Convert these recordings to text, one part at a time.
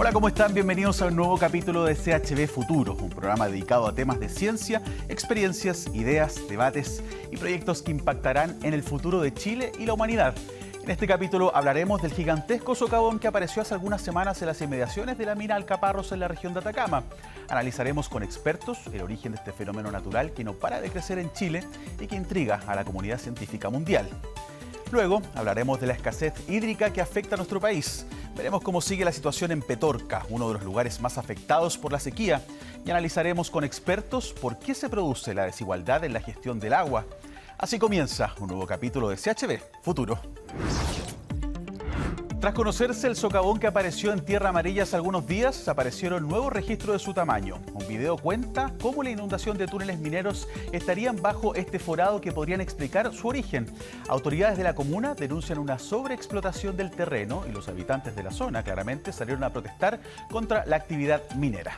Hola, ¿cómo están? Bienvenidos a un nuevo capítulo de CHB Futuro, un programa dedicado a temas de ciencia, experiencias, ideas, debates y proyectos que impactarán en el futuro de Chile y la humanidad. En este capítulo hablaremos del gigantesco socavón que apareció hace algunas semanas en las inmediaciones de la mina Alcaparros en la región de Atacama. Analizaremos con expertos el origen de este fenómeno natural que no para de crecer en Chile y que intriga a la comunidad científica mundial. Luego hablaremos de la escasez hídrica que afecta a nuestro país. Veremos cómo sigue la situación en Petorca, uno de los lugares más afectados por la sequía, y analizaremos con expertos por qué se produce la desigualdad en la gestión del agua. Así comienza un nuevo capítulo de CHB Futuro. Tras conocerse el socavón que apareció en Tierra Amarilla hace algunos días, aparecieron nuevos registros de su tamaño. Un video cuenta cómo la inundación de túneles mineros estarían bajo este forado que podrían explicar su origen. Autoridades de la comuna denuncian una sobreexplotación del terreno y los habitantes de la zona claramente salieron a protestar contra la actividad minera.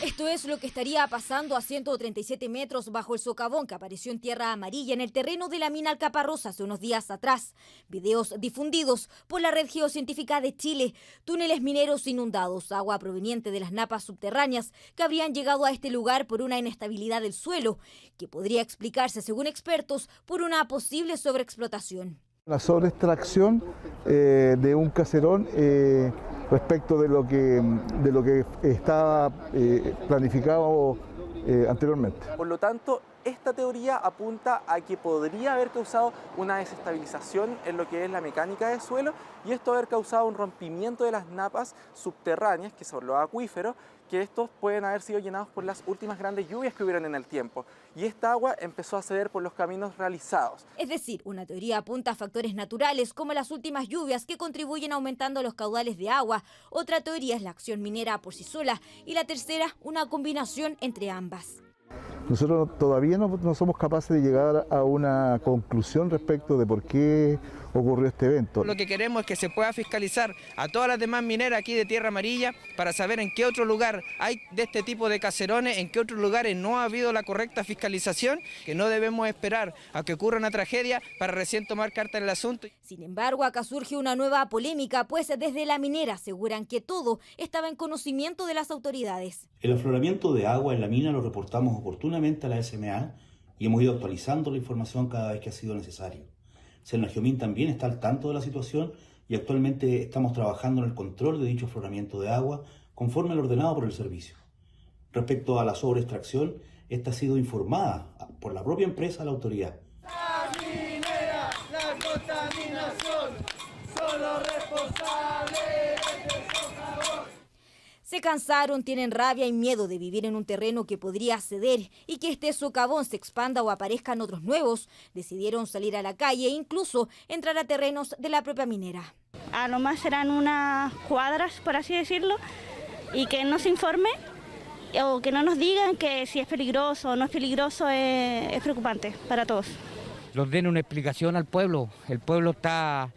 Esto es lo que estaría pasando a 137 metros bajo el socavón que apareció en Tierra Amarilla en el terreno de la mina Alcaparros hace unos días atrás. Videos difundidos por la Red Geocientífica de Chile, túneles mineros inundados, agua proveniente de las napas subterráneas que habrían llegado a este lugar por una inestabilidad del suelo, que podría explicarse, según expertos, por una posible sobreexplotación. La sobreextracción de un caserón respecto de lo que estaba planificado anteriormente. Por lo tanto, esta teoría apunta a que podría haber causado una desestabilización en lo que es la mecánica del suelo y esto haber causado un rompimiento de las napas subterráneas, que son los acuíferos, que estos pueden haber sido llenados por las últimas grandes lluvias que hubieron en el tiempo. Y esta agua empezó a ceder por los caminos realizados. Es decir, una teoría apunta a factores naturales como las últimas lluvias que contribuyen aumentando los caudales de agua. Otra teoría es la acción minera por sí sola y la tercera, una combinación entre ambas. Nosotros todavía no somos capaces de llegar a una conclusión respecto de por qué ocurrió este evento. Lo que queremos es que se pueda fiscalizar a todas las demás mineras aquí de Tierra Amarilla para saber en qué otro lugar hay de este tipo de caserones, en qué otros lugares no ha habido la correcta fiscalización, que no debemos esperar a que ocurra una tragedia para recién tomar carta en el asunto. Sin embargo, acá surge una nueva polémica, pues desde la minera aseguran que todo estaba en conocimiento de las autoridades. El afloramiento de agua en la mina lo reportamos oportunamente a la SMA y hemos ido actualizando la información cada vez que ha sido necesario. Senergiomín también está al tanto de la situación y actualmente estamos trabajando en el control de dicho afloramiento de agua conforme al ordenado por el servicio. Respecto a la sobreextracción, esta ha sido informada por la propia empresa a la autoridad. La minera, la contaminación, son los responsables del socavón. Se cansaron, tienen rabia y miedo de vivir en un terreno que podría ceder y que este socavón se expanda o aparezcan otros nuevos. Decidieron salir a la calle e incluso entrar a terrenos de la propia minera. A lo más serán unas cuadras, por así decirlo, y que nos informe o que no nos digan que si es peligroso o no es peligroso es preocupante para todos. Los den una explicación al pueblo. El pueblo está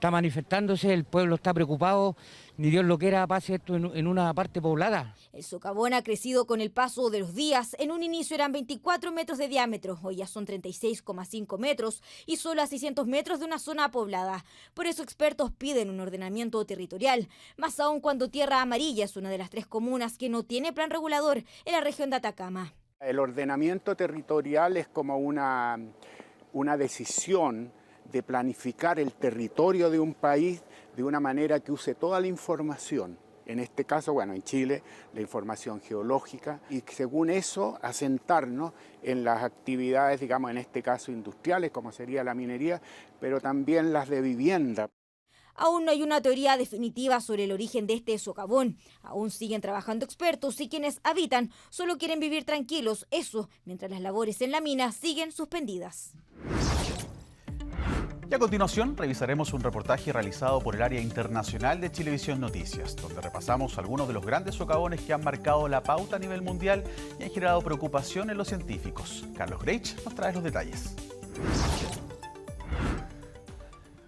manifestándose, el pueblo está preocupado. Ni Dios lo quiera pase esto en una parte poblada. El socavón ha crecido con el paso de los días. En un inicio eran 24 metros de diámetro, hoy ya son 36,5 metros y solo a 600 metros de una zona poblada. Por eso expertos piden un ordenamiento territorial, más aún cuando Tierra Amarilla es una de las 3 comunas que no tiene plan regulador en la región de Atacama. El ordenamiento territorial es como una decisión de planificar el territorio de un país de una manera que use toda la información, en este caso, bueno, en Chile, la información geológica, y según eso asentarnos en las actividades, digamos, en este caso industriales, como sería la minería, pero también las de vivienda. Aún no hay una teoría definitiva sobre el origen de este socavón. Aún siguen trabajando expertos y quienes habitan solo quieren vivir tranquilos, eso mientras las labores en la mina siguen suspendidas. Y a continuación revisaremos un reportaje realizado por el área internacional de Chilevisión Noticias, donde repasamos algunos de los grandes socavones que han marcado la pauta a nivel mundial y han generado preocupación en los científicos. Carlos Greich nos trae los detalles.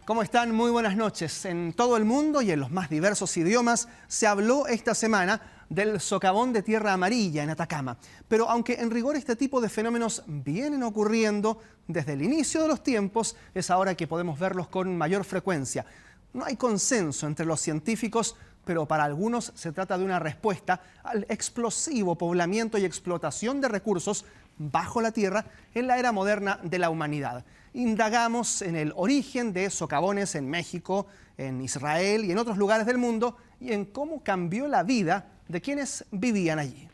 ¿Cómo están? Muy buenas noches. En todo el mundo y en los más diversos idiomas se habló esta semana del socavón de tierra amarilla en Atacama. Pero aunque en rigor este tipo de fenómenos vienen ocurriendo desde el inicio de los tiempos, es ahora que podemos verlos con mayor frecuencia. No hay consenso entre los científicos, pero para algunos se trata de una respuesta al explosivo poblamiento y explotación de recursos bajo la tierra en la era moderna de la humanidad. Indagamos en el origen de socavones en México, en Israel y en otros lugares del mundo y en cómo cambió la vida de quienes vivían allí.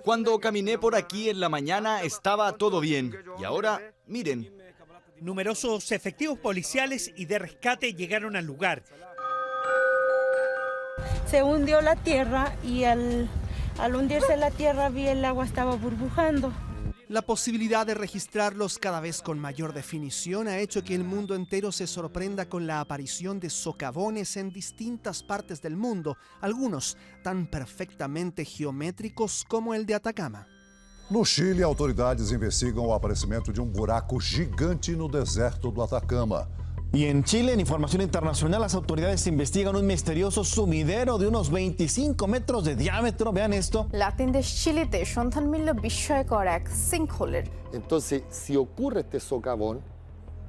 Cuando caminé por aquí en la mañana estaba todo bien y ahora, miren. Numerosos efectivos policiales y de rescate llegaron al lugar. Se hundió la tierra y al hundirse la tierra vi el agua estaba burbujando. La posibilidad de registrarlos cada vez con mayor definición ha hecho que el mundo entero se sorprenda con la aparición de socavones en distintas partes del mundo, algunos tan perfectamente geométricos como el de Atacama. No Chile, autoridades investigam o aparecimento de buraco gigante no deserto do Atacama. Y en Chile, en información internacional, las autoridades investigan un misterioso sumidero de unos 25 metros de diámetro. Vean esto. Latin দেশ চিলিতে সন্ধান মিলল বিস্ময়কর এক সিঙ্কহোলের। Entonces, si ocurre este socavón,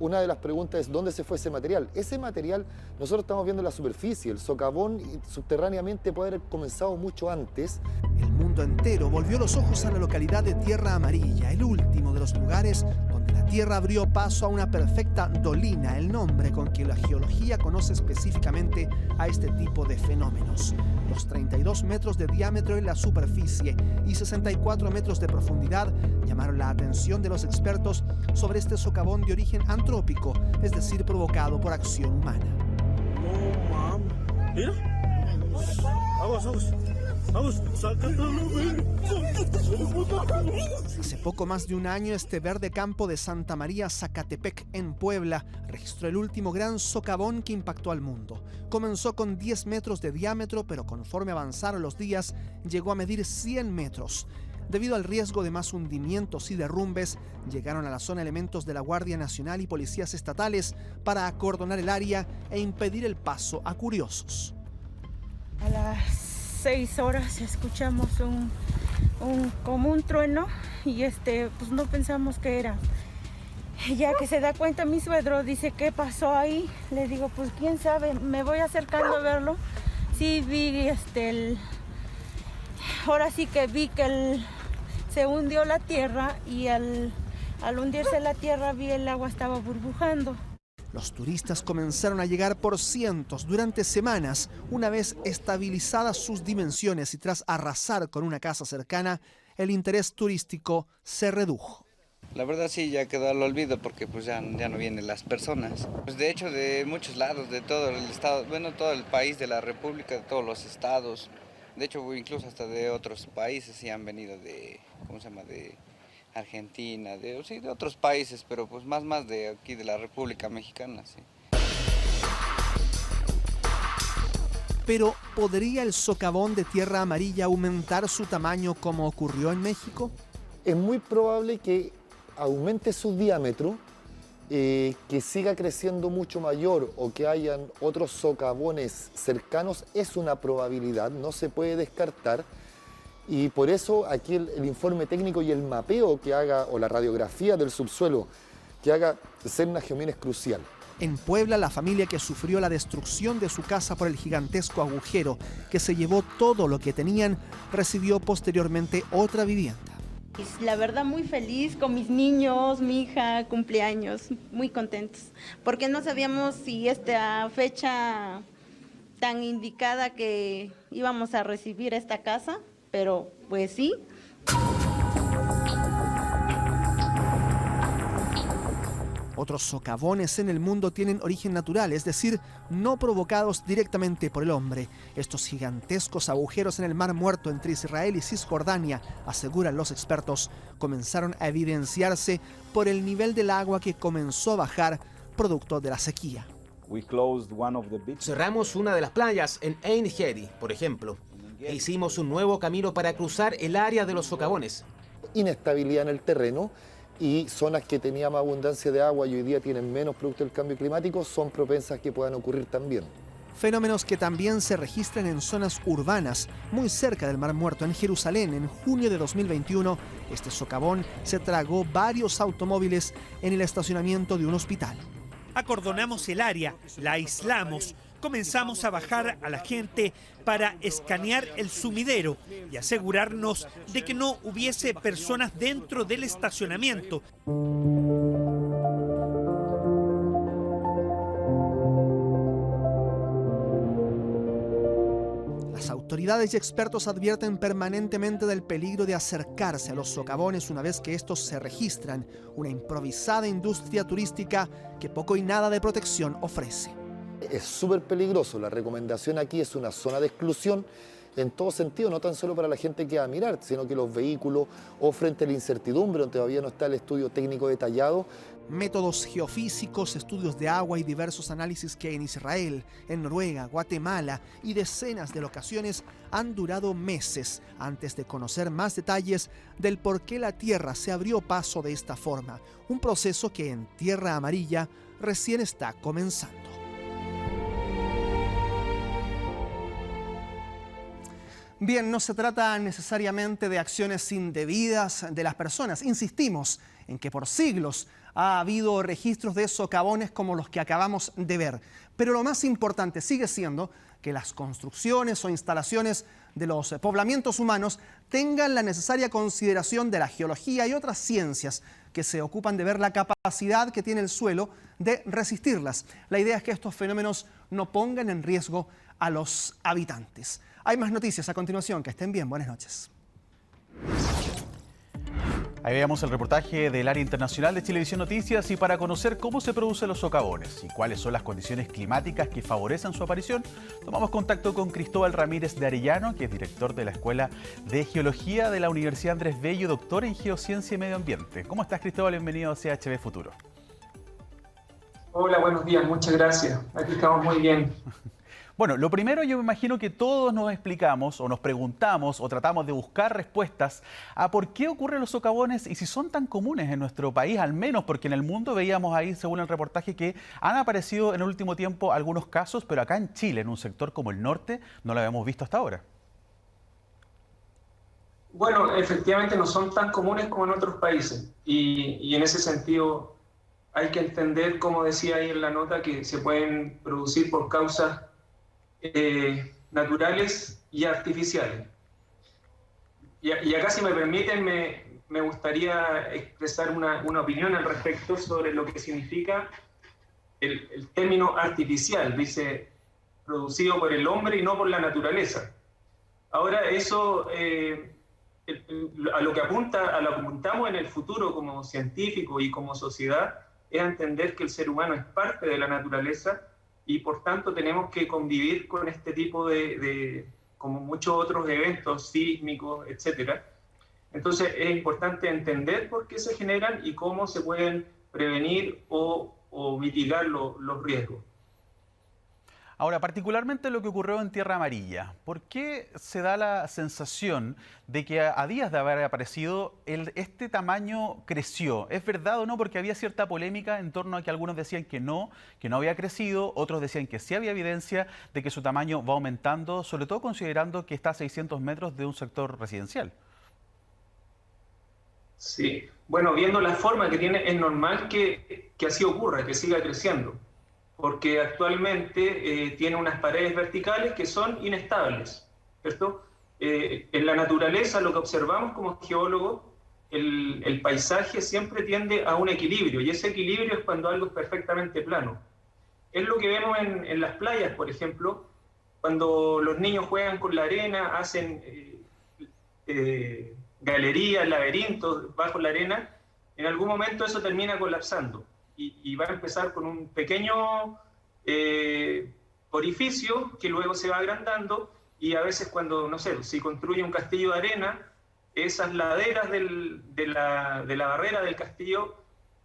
una de las preguntas es ¿dónde se fue ese material? Ese material, nosotros estamos viendo la superficie, el socavón subterráneamente puede haber comenzado mucho antes. El mundo entero volvió los ojos a la localidad de Tierra Amarilla, el último de los lugares donde la tierra abrió paso a una perfecta dolina, el nombre con que la geología conoce específicamente a este tipo de fenómenos. Los 32 metros de diámetro en la superficie y 64 metros de profundidad llamaron la atención de los expertos sobre este socavón de origen antrópico, es decir, provocado por acción humana. No, mam. Mira. Aguas. Hace poco más de un año, este verde campo de Santa María, Zacatepec, en Puebla, registró el último gran socavón que impactó al mundo. Comenzó con 10 metros de diámetro, pero conforme avanzaron los días, llegó a medir 100 metros. Debido al riesgo de más hundimientos y derrumbes, llegaron a la zona elementos de la Guardia Nacional y policías estatales para acordonar el área e impedir el paso a curiosos. A las 6 horas escuchamos como un trueno y pues no pensamos qué era. Ya que se da cuenta mi suegro, dice, ¿qué pasó ahí? Le digo, pues quién sabe, me voy acercando a verlo. Sí vi ahora sí que vi que se hundió la tierra y al hundirse la tierra vi el agua estaba burbujando. Los turistas comenzaron a llegar por cientos durante semanas. Una vez estabilizadas sus dimensiones y tras arrasar con una casa cercana, el interés turístico se redujo. La verdad sí, ya quedó al olvido porque pues ya no vienen las personas. Pues de hecho de muchos lados, de todo el estado, bueno, todo el país de la República, de todos los estados. De hecho incluso hasta de otros países sí han venido de, de Argentina, de otros países, pero pues más de aquí de la República Mexicana, sí. Pero ¿podría el socavón de Tierra Amarilla aumentar su tamaño como ocurrió en México? Es muy probable que aumente su diámetro, que siga creciendo mucho mayor o que hayan otros socavones cercanos, es una probabilidad, no se puede descartar. Y por eso aquí el informe técnico y el mapeo que haga, o la radiografía del subsuelo que haga Serna Geomín es crucial. En Puebla, la familia que sufrió la destrucción de su casa por el gigantesco agujero que se llevó todo lo que tenían, recibió posteriormente otra vivienda. La verdad muy feliz con mis niños, mi hija, cumpleaños, muy contentos, porque no sabíamos si esta fecha tan indicada que íbamos a recibir esta casa, pero pues sí. Otros socavones en el mundo tienen origen natural, es decir, no provocados directamente por el hombre. Estos gigantescos agujeros en el Mar Muerto entre Israel y Cisjordania, aseguran los expertos, comenzaron a evidenciarse por el nivel del agua que comenzó a bajar producto de la sequía. Cerramos una de las playas en Ein Gedi, por ejemplo, e hicimos un nuevo camino para cruzar el área de los socavones. Inestabilidad en el terreno y zonas que tenían más abundancia de agua y hoy día tienen menos producto del cambio climático son propensas que puedan ocurrir también. Fenómenos que también se registran en zonas urbanas, muy cerca del Mar Muerto. En Jerusalén, en junio de 2021, este socavón se tragó varios automóviles en el estacionamiento de un hospital. Acordonamos el área, la aislamos, comenzamos a bajar a la gente para escanear el sumidero y asegurarnos de que no hubiese personas dentro del estacionamiento. Las autoridades y expertos advierten permanentemente del peligro de acercarse a los socavones una vez que estos se registran, una improvisada industria turística que poco y nada de protección ofrece. Es súper peligroso, la recomendación aquí es una zona de exclusión en todo sentido, no tan solo para la gente que va a mirar, sino que los vehículos o frente a la incertidumbre, donde todavía no está el estudio técnico detallado. Métodos geofísicos, estudios de agua y diversos análisis que en Israel, en Noruega, Guatemala y decenas de locaciones han durado meses antes de conocer más detalles del por qué la Tierra se abrió paso de esta forma, un proceso que en Tierra Amarilla recién está comenzando. Bien, no se trata necesariamente de acciones indebidas de las personas. Insistimos en que por siglos ha habido registros de socavones como los que acabamos de ver. Pero lo más importante sigue siendo que las construcciones o instalaciones de los poblamientos humanos tengan la necesaria consideración de la geología y otras ciencias que se ocupan de ver la capacidad que tiene el suelo de resistirlas. La idea es que estos fenómenos no pongan en riesgo a los habitantes. Hay más noticias a continuación. Que estén bien. Buenas noches. Ahí veamos el reportaje del área internacional de Chilevisión Noticias, y para conocer cómo se producen los socavones y cuáles son las condiciones climáticas que favorecen su aparición, tomamos contacto con Cristóbal Ramírez de Arellano, que es director de la Escuela de Geología de la Universidad Andrés Bello, doctor en Geociencia y Medio Ambiente. ¿Cómo estás, Cristóbal? Bienvenido a CHB Futuro. Hola, buenos días, muchas gracias. Aquí estamos muy bien. Bueno, lo primero, yo me imagino que todos nos explicamos o nos preguntamos o tratamos de buscar respuestas a por qué ocurren los socavones y si son tan comunes en nuestro país, al menos porque en el mundo veíamos ahí, según el reportaje, que han aparecido en el último tiempo algunos casos, pero acá en Chile, en un sector como el norte, no lo habíamos visto hasta ahora. Bueno, efectivamente no son tan comunes como en otros países y en ese sentido hay que entender, como decía ahí en la nota, que se pueden producir por causas naturales y artificiales. Y acá, si me permiten, me gustaría expresar una opinión al respecto sobre lo que significa el término artificial. Dice, producido por el hombre y no por la naturaleza. Ahora, eso, a lo que apuntamos en el futuro como científico y como sociedad, es entender que el ser humano es parte de la naturaleza y por tanto tenemos que convivir con este tipo como muchos otros eventos sísmicos, etc. Entonces es importante entender por qué se generan y cómo se pueden prevenir o mitigar los riesgos. Ahora, particularmente lo que ocurrió en Tierra Amarilla, ¿por qué se da la sensación de que a días de haber aparecido este tamaño creció? ¿Es verdad o no? Porque había cierta polémica en torno a que algunos decían que no había crecido, otros decían que sí había evidencia de que su tamaño va aumentando, sobre todo considerando que está a 600 metros de un sector residencial. Sí, bueno, viendo la forma que tiene, es normal que así ocurra, que siga creciendo, porque actualmente tiene unas paredes verticales que son inestables, ¿cierto? En la naturaleza, lo que observamos como geólogos, el paisaje siempre tiende a un equilibrio, y ese equilibrio es cuando algo es perfectamente plano. Es lo que vemos en las playas, por ejemplo, cuando los niños juegan con la arena, hacen galerías, laberintos bajo la arena, en algún momento eso termina colapsando. Y va a empezar con un pequeño orificio que luego se va agrandando, y a veces cuando, no sé, si construye un castillo de arena, esas laderas de la barrera del castillo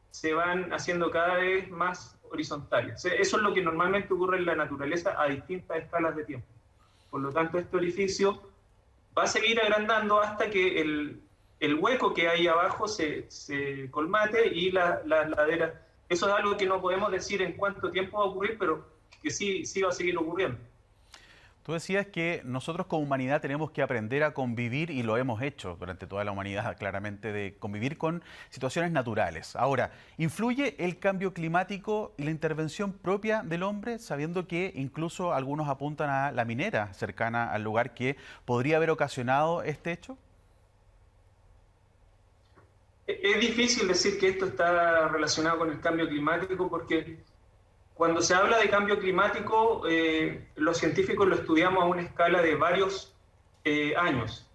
se van haciendo cada vez más horizontales. Eso es lo que normalmente ocurre en la naturaleza a distintas escalas de tiempo. Por lo tanto, este orificio va a seguir agrandando hasta que el hueco que hay abajo se colmate y las laderas. Eso es algo que no podemos decir en cuánto tiempo va a ocurrir, pero que sí va a seguir ocurriendo. Tú decías que nosotros como humanidad tenemos que aprender a convivir, y lo hemos hecho durante toda la humanidad, claramente, de convivir con situaciones naturales. Ahora, ¿influye el cambio climático y la intervención propia del hombre, sabiendo que incluso algunos apuntan a la minera cercana al lugar que podría haber ocasionado este hecho? Es difícil decir que esto está relacionado con el cambio climático, porque cuando se habla de cambio climático, los científicos lo estudiamos a una escala de varios años,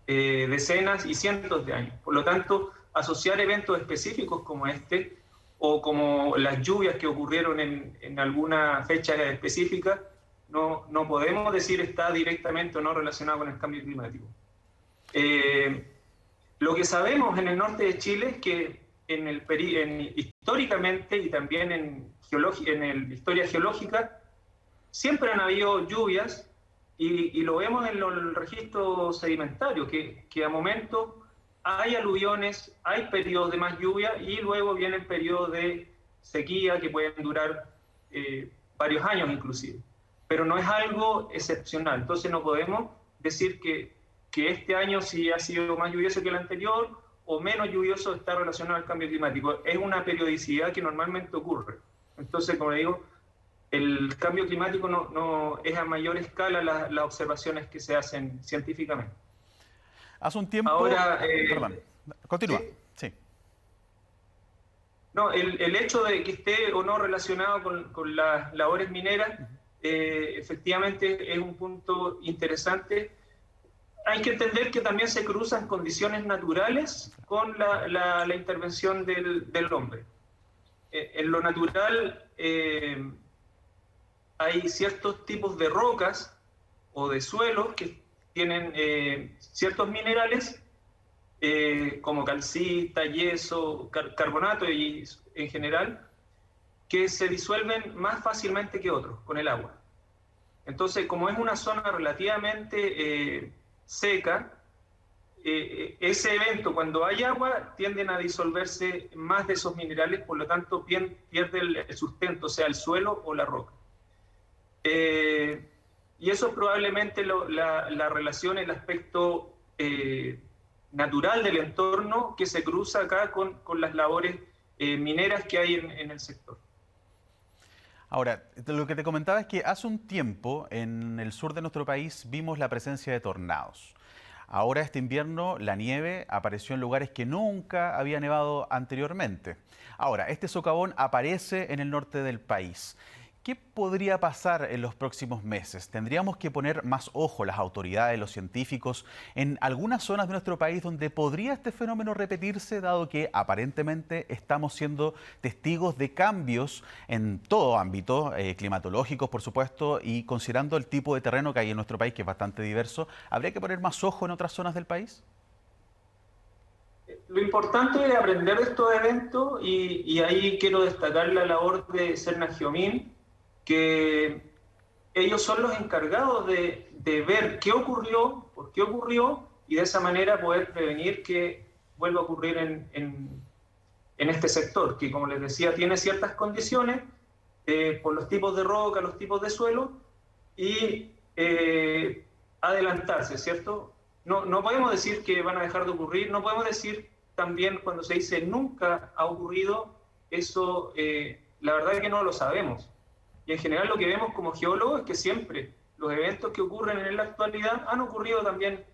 decenas y cientos de años. Por lo tanto, asociar eventos específicos como este, o como las lluvias que ocurrieron en alguna fecha específica, no podemos decir está directamente o no relacionado con el cambio climático. Lo que sabemos en el norte de Chile es que históricamente y también en la historia geológica siempre han habido lluvias, y lo vemos en el registro sedimentario, que a momentos hay aluviones, hay periodos de más lluvia y luego vienen periodos de sequía que pueden durar varios años inclusive. Pero no es algo excepcional, entonces no podemos decir que este año sí ha sido más lluvioso que el anterior o menos lluvioso está relacionado al cambio climático. Es una periodicidad que normalmente ocurre. Entonces, como digo, el cambio climático no es a mayor escala las observaciones que se hacen científicamente. Hace un tiempo... Ahora, perdón, continúa. Sí. No, el hecho de que esté o no relacionado con las labores mineras, efectivamente es un punto interesante. Hay que entender que también se cruzan condiciones naturales con la intervención del hombre. En lo natural hay ciertos tipos de rocas o de suelos que tienen ciertos minerales como calcita, yeso, carbonato y en general, que se disuelven más fácilmente que otros con el agua. Entonces, como es una zona relativamente seca, ese evento, cuando hay agua, tienden a disolverse más de esos minerales, por lo tanto pierde el sustento, o sea, el suelo o la roca. Y eso probablemente la relación, el aspecto natural del entorno que se cruza acá con las labores mineras que hay en el sector. Ahora, lo que te comentaba es que hace un tiempo en el sur de nuestro país vimos la presencia de tornados. Ahora este invierno la nieve apareció en lugares que nunca había nevado anteriormente. Ahora, este socavón aparece en el norte del país. ¿Qué podría pasar en los próximos meses? ¿Tendríamos que poner más ojo las autoridades, los científicos, en algunas zonas de nuestro país donde podría este fenómeno repetirse, dado que aparentemente estamos siendo testigos de cambios en todo ámbito, climatológicos por supuesto, y considerando el tipo de terreno que hay en nuestro país, que es bastante diverso, ¿habría que poner más ojo en otras zonas del país? Lo importante es aprender de estos eventos y ahí quiero destacar la labor de Serna-Geomín, que ellos son los encargados de ver qué ocurrió, por qué ocurrió, y de esa manera poder prevenir que vuelva a ocurrir en este sector, que como les decía, tiene ciertas condiciones por los tipos de roca, los tipos de suelo, y adelantarse, ¿cierto? No podemos decir que van a dejar de ocurrir, no podemos decir también cuando se dice nunca ha ocurrido, eso la verdad es que no lo sabemos. Y en general lo que vemos como geólogos es que siempre los eventos que ocurren en la actualidad han ocurrido también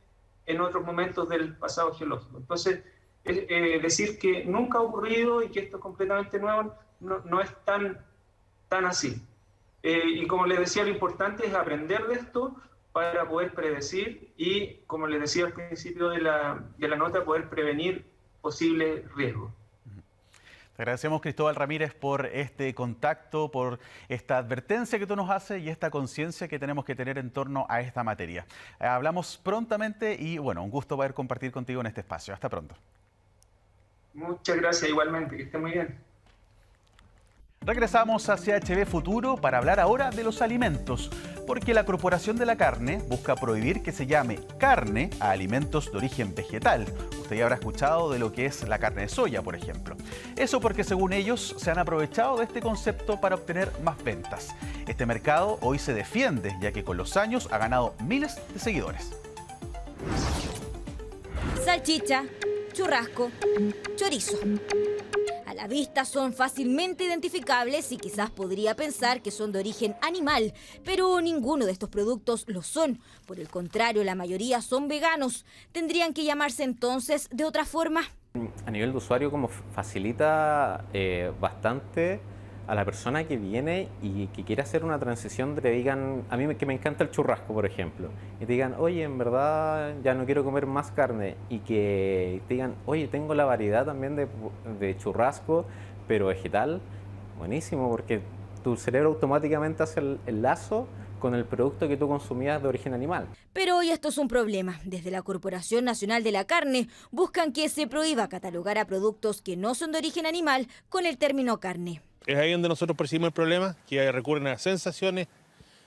en otros momentos del pasado geológico. Entonces, decir que nunca ha ocurrido y que esto es completamente nuevo no es tan así. Y como les decía, lo importante es aprender de esto para poder predecir y, como les decía al principio de la nota, poder prevenir posibles riesgos. Te agradecemos, Cristóbal Ramírez, por este contacto, por esta advertencia que tú nos haces y esta conciencia que tenemos que tener en torno a esta materia. Hablamos prontamente y, bueno, un gusto poder compartir contigo en este espacio. Hasta pronto. Muchas gracias, igualmente. Que esté muy bien. Regresamos a CHV Futuro para hablar ahora de los alimentos, porque la Corporación de la Carne busca prohibir que se llame carne a alimentos de origen vegetal. Usted ya habrá escuchado de lo que es la carne de soya, por ejemplo. Eso porque según ellos se han aprovechado de este concepto para obtener más ventas. Este mercado hoy se defiende, ya que con los años ha ganado miles de seguidores. Salchicha, churrasco, chorizo. A la vista son fácilmente identificables y quizás podría pensar que son de origen animal, pero ninguno de estos productos lo son. Por el contrario, la mayoría son veganos. ¿Tendrían que llamarse entonces de otra forma? A nivel de usuario, como facilita bastante a la persona que viene y que quiere hacer una transición, de que digan, a mí que me encanta el churrasco, por ejemplo, y te digan, oye, en verdad ya no quiero comer más carne, y que te digan, oye, tengo la variedad también de churrasco, pero vegetal, buenísimo, porque tu cerebro automáticamente hace el lazo con el producto que tú consumías de origen animal. Pero hoy esto es un problema. Desde la Corporación Nacional de la Carne buscan que se prohíba catalogar a productos que no son de origen animal con el término carne. Es ahí donde nosotros percibimos el problema, que recurren a sensaciones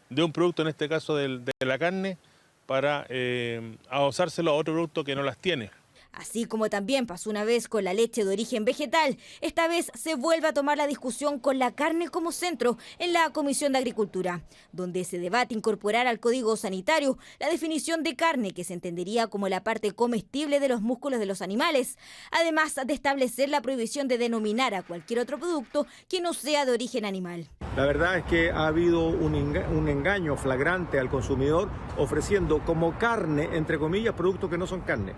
de un producto, en este caso de la carne, para adosárselo a otro producto que no las tiene. Así como también pasó una vez con la leche de origen vegetal, esta vez se vuelve a tomar la discusión con la carne como centro en la Comisión de Agricultura, donde se debate incorporar al Código Sanitario la definición de carne que se entendería como la parte comestible de los músculos de los animales, además de establecer la prohibición de denominar a cualquier otro producto que no sea de origen animal. La verdad es que ha habido un engaño flagrante al consumidor ofreciendo como carne, entre comillas, productos que no son carne.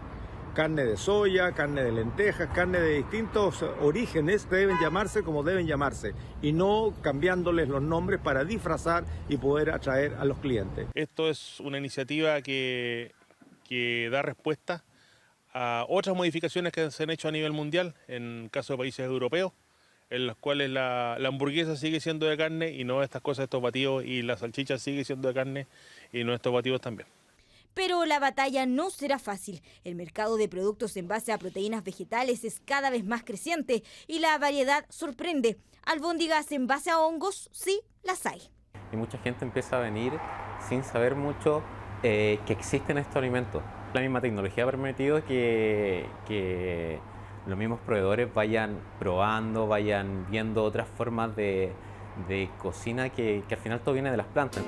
Carne de soya, carne de lentejas, carne de distintos orígenes deben llamarse como deben llamarse y no cambiándoles los nombres para disfrazar y poder atraer a los clientes. Esto es una iniciativa que da respuesta a otras modificaciones que se han hecho a nivel mundial, en caso de países europeos, en los cuales la hamburguesa sigue siendo de carne y no estas cosas, estos batidos, y la salchicha sigue siendo de carne y no estos batidos también. Pero la batalla no será fácil. El mercado de productos en base a proteínas vegetales es cada vez más creciente y la variedad sorprende. Albóndigas en base a hongos, sí, las hay. Y mucha gente empieza a venir sin saber mucho que existen estos alimentos. La misma tecnología ha permitido que los mismos proveedores vayan probando, vayan viendo otras formas de cocina que al final todo viene de las plantas.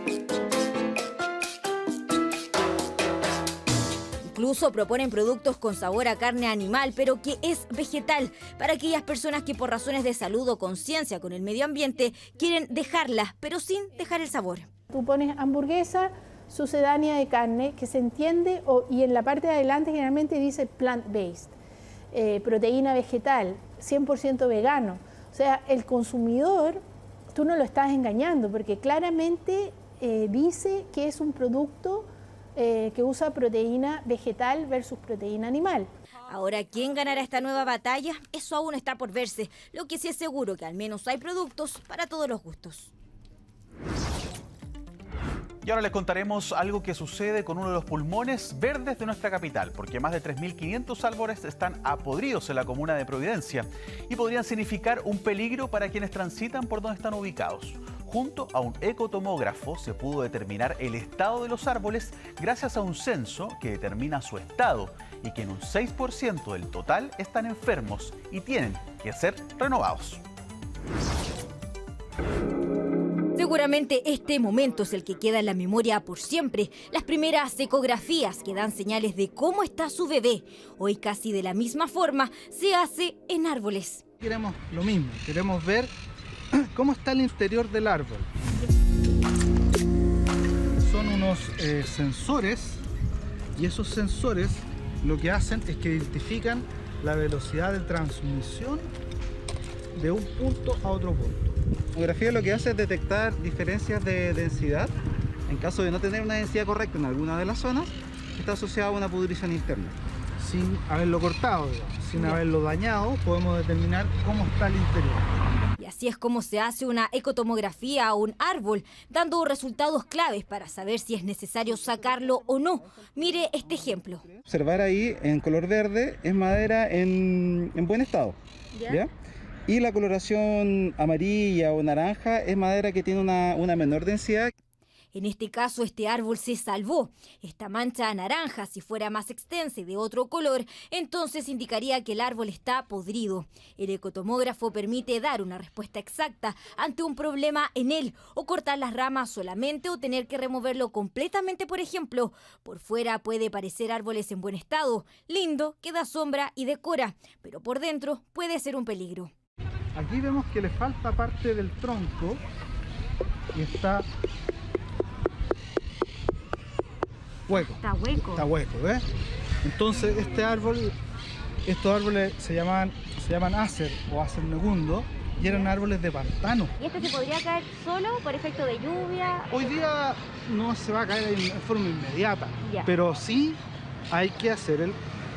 Incluso proponen productos con sabor a carne animal, pero que es vegetal, para aquellas personas que por razones de salud o conciencia con el medio ambiente quieren dejarla, pero sin dejar el sabor. Tú pones hamburguesa sucedánea de carne, que se entiende, y en la parte de adelante generalmente dice plant-based, proteína vegetal, 100% vegano. O sea, el consumidor, tú no lo estás engañando, porque claramente dice que es un producto que usa proteína vegetal versus proteína animal. Ahora, ¿quién ganará esta nueva batalla? Eso aún está por verse. Lo que sí es seguro que al menos hay productos para todos los gustos. Y ahora les contaremos algo que sucede con uno de los pulmones verdes de nuestra capital, porque más de 3.500 árboles están apodridos en la comuna de Providencia y podrían significar un peligro para quienes transitan por donde están ubicados. Junto a un ecotomógrafo se pudo determinar el estado de los árboles gracias a un censo que determina su estado y que en un 6% del total están enfermos y tienen que ser renovados. Seguramente este momento es el que queda en la memoria por siempre. Las primeras ecografías que dan señales de cómo está su bebé. Hoy casi de la misma forma se hace en árboles. Queremos lo mismo, queremos ver cómo está el interior del árbol. Son unos sensores y esos sensores lo que hacen es que identifican la velocidad de transmisión de un punto a otro punto. La ecografía lo que hace es detectar diferencias de densidad. En caso de no tener una densidad correcta en alguna de las zonas, está asociada a una pudrición interna. Sin haberlo cortado, digamos, sin haberlo dañado, podemos determinar cómo está el interior. Y así es como se hace una ecotomografía a un árbol, dando resultados claves para saber si es necesario sacarlo o no. Mire este ejemplo. Observar ahí en color verde es madera en buen estado. ¿Ya? Y la coloración amarilla o naranja es madera que tiene una menor densidad. En este caso, este árbol se salvó. Esta mancha naranja, si fuera más extensa y de otro color, entonces indicaría que el árbol está podrido. El ecotomógrafo permite dar una respuesta exacta ante un problema en él, o cortar las ramas solamente o tener que removerlo completamente, por ejemplo. Por fuera puede parecer árboles en buen estado, lindo, que da sombra y decora, pero por dentro puede ser un peligro. Aquí vemos que le falta parte del tronco y está hueco. Está hueco. Está hueco, ¿ves? Entonces estos árboles se llaman acer o acer negundo y eran árboles de pantano. ¿Y este se podría caer solo por efecto de lluvia? Hoy día no se va a caer en forma inmediata, pero sí hay que hacer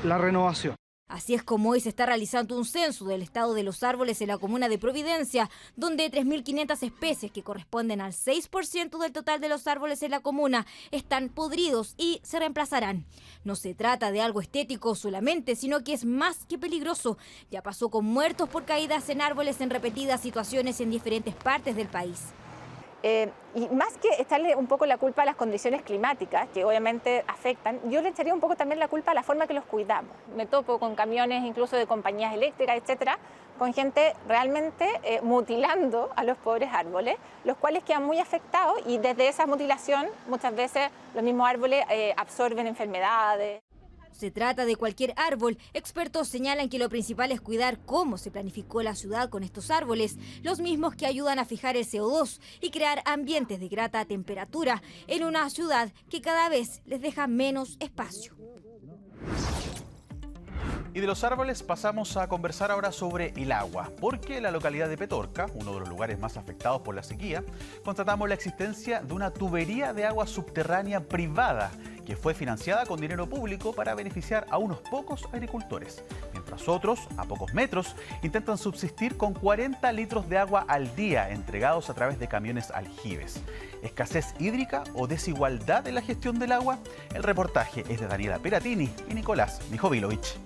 la renovación. Así es como hoy se está realizando un censo del estado de los árboles en la comuna de Providencia, donde 3.500 especies, que corresponden al 6% del total de los árboles en la comuna, están podridos y se reemplazarán. No se trata de algo estético solamente, sino que es más que peligroso. Ya pasó con muertos por caídas en árboles en repetidas situaciones en diferentes partes del país. Y más que echarle un poco la culpa a las condiciones climáticas, que obviamente afectan, yo le echaría un poco también la culpa a la forma que los cuidamos. Me topo con camiones incluso de compañías eléctricas, etcétera, con gente realmente mutilando a los pobres árboles, los cuales quedan muy afectados y desde esa mutilación muchas veces los mismos árboles absorben enfermedades. Se trata de cualquier árbol. Expertos señalan que lo principal es cuidar cómo se planificó la ciudad con estos árboles, los mismos que ayudan a fijar el CO2 y crear ambientes de grata temperatura en una ciudad que cada vez les deja menos espacio. Y de los árboles pasamos a conversar ahora sobre el agua, porque en la localidad de Petorca, uno de los lugares más afectados por la sequía, constatamos la existencia de una tubería de agua subterránea privada que fue financiada con dinero público para beneficiar a unos pocos agricultores, mientras otros, a pocos metros, intentan subsistir con 40 litros de agua al día entregados a través de camiones aljibes. ¿Escasez hídrica o desigualdad en la gestión del agua? El reportaje es de Daniela Peratini y Nicolás Mijovilovich.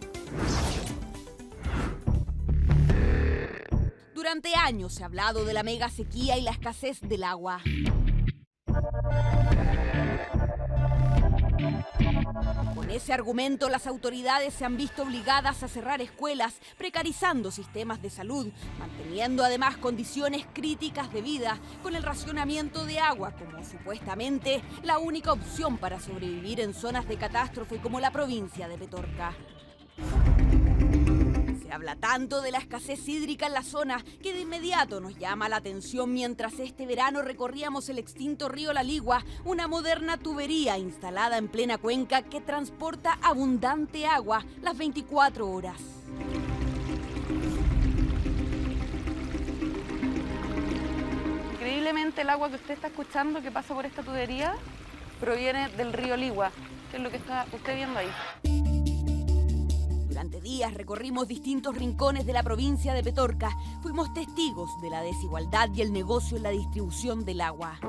Durante años se ha hablado de la mega sequía y la escasez del agua. Con ese argumento, las autoridades se han visto obligadas a cerrar escuelas, precarizando sistemas de salud, manteniendo además condiciones críticas de vida, con el racionamiento de agua como supuestamente la única opción para sobrevivir en zonas de catástrofe como la provincia de Petorca. Se habla tanto de la escasez hídrica en la zona que de inmediato nos llama la atención mientras este verano recorríamos el extinto río La Ligua, una moderna tubería instalada en plena cuenca que transporta abundante agua las 24 horas. Increíblemente el agua que usted está escuchando que pasa por esta tubería proviene del río Ligua, que es lo que está usted viendo ahí. Durante días recorrimos distintos rincones de la provincia de Petorca. Fuimos testigos de la desigualdad y el negocio en la distribución del agua.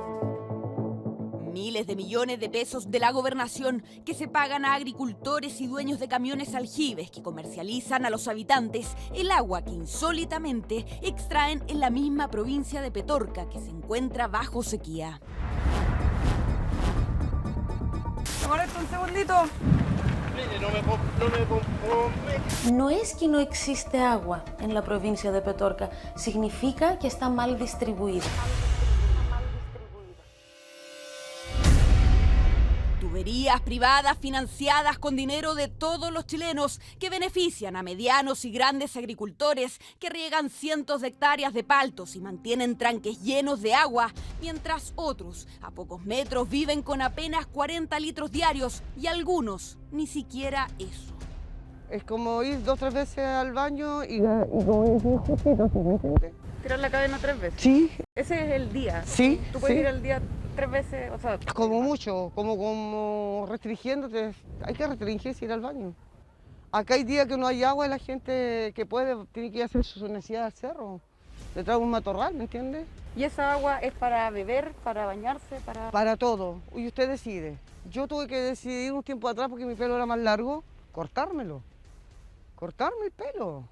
Miles de millones de pesos de la gobernación que se pagan a agricultores y dueños de camiones aljibes que comercializan a los habitantes el agua que insólitamente extraen en la misma provincia de Petorca que se encuentra bajo sequía. Molesta un segundito. No es que no existe agua en la provincia de Petorca, significa que está mal distribuida. Tuberías privadas financiadas con dinero de todos los chilenos que benefician a medianos y grandes agricultores que riegan cientos de hectáreas de paltos y mantienen tranques llenos de agua, mientras otros a pocos metros viven con apenas 40 litros diarios y algunos ni siquiera eso. Es como ir 2 o 3 veces al baño y como decir justito, ¿sí me entiendes? ¿Tirar la cadena 3 veces? Sí. Ese es el día. Sí. ¿Tú puedes sí. ir al día 3 veces? O sea, como mucho, como restringiéndote. Hay que restringirse ir al baño. Acá hay días que no hay agua y la gente que puede tiene que ir a hacer su necesidad al cerro. Le trae un matorral, ¿me entiendes? ¿Y esa agua es para beber, para bañarse, para...? Para todo. Y usted decide. Yo tuve que decidir un tiempo atrás porque mi pelo era más largo, cortármelo. Cortarme el pelo.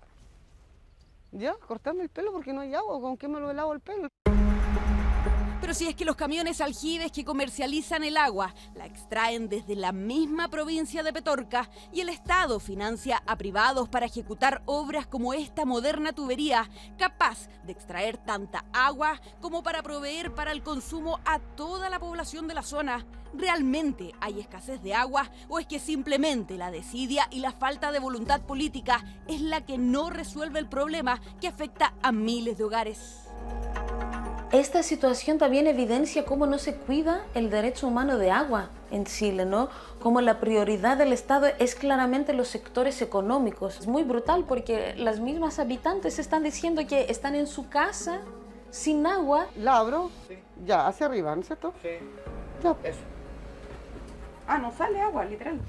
Ya, cortarme el pelo porque no hay agua, ¿con qué me lo lavo el pelo? Pero si es que los camiones aljibes que comercializan el agua la extraen desde la misma provincia de Petorca y el Estado financia a privados para ejecutar obras como esta moderna tubería, capaz de extraer tanta agua como para proveer para el consumo a toda la población de la zona, ¿realmente hay escasez de agua o es que simplemente la desidia y la falta de voluntad política es la que no resuelve el problema que afecta a miles de hogares? Esta situación también evidencia cómo no se cuida el derecho humano de agua en Chile, ¿no? Como la prioridad del Estado es claramente los sectores económicos. Es muy brutal porque las mismas habitantes están diciendo que están en su casa sin agua. ¿La abro? Sí. Ya, hacia arriba, ¿no es cierto? Sí. Ya. Eso. Ah, no sale agua, literal.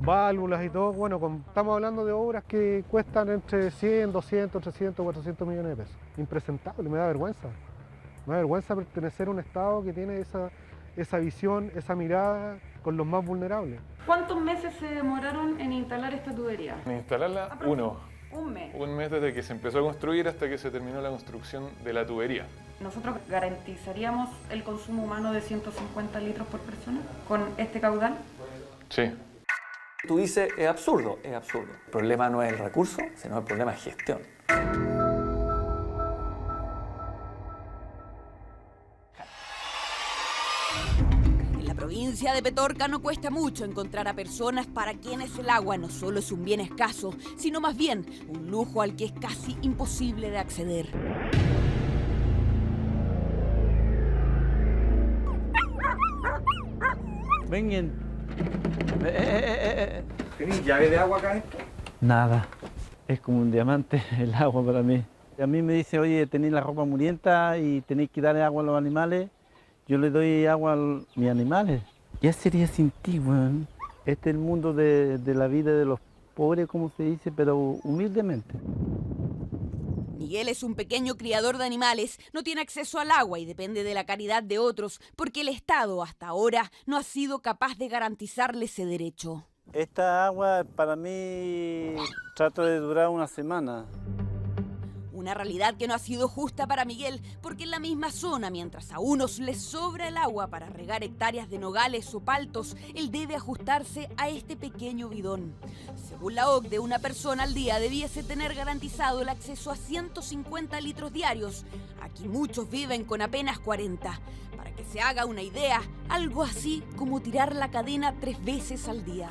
Válvulas y todo, bueno, estamos hablando de obras que cuestan entre 100, 200, 300, 400 millones de pesos. Impresentable, me da vergüenza. Me da vergüenza pertenecer a un Estado que tiene esa visión, esa mirada con los más vulnerables. ¿Cuántos meses se demoraron en instalar esta tubería? En instalarla, uno. Un mes. Un mes desde que se empezó a construir hasta que se terminó la construcción de la tubería. ¿Nosotros garantizaríamos el consumo humano de 150 litros por persona con este caudal? Sí. Tú dices, es absurdo, es absurdo. El problema no es el recurso, sino el problema es gestión. En la provincia de Petorca no cuesta mucho encontrar a personas para quienes el agua no solo es un bien escaso, sino más bien un lujo al que es casi imposible de acceder. Vengan. ¿Tenés llave de agua acá esto? Nada, es como un diamante el agua para mí. A mí me dice, oye, tenéis la ropa murienta y tenéis que darle agua a los animales. Yo le doy agua a mis animales. Ya sería sin ti, weón. Este es el mundo de la vida de los pobres, como se dice, pero humildemente. Miguel es un pequeño criador de animales, no tiene acceso al agua y depende de la caridad de otros, porque el Estado hasta ahora no ha sido capaz de garantizarle ese derecho. Esta agua para mí trata de durar una semana. Una realidad que no ha sido justa para Miguel, porque en la misma zona, mientras a unos les sobra el agua para regar hectáreas de nogales o paltos, él debe ajustarse a este pequeño bidón. Según la OCDE, una persona al día debiese tener garantizado el acceso a 150 litros diarios. Aquí muchos viven con apenas 40. Para que se haga una idea, algo así como tirar la cadena 3 veces al día.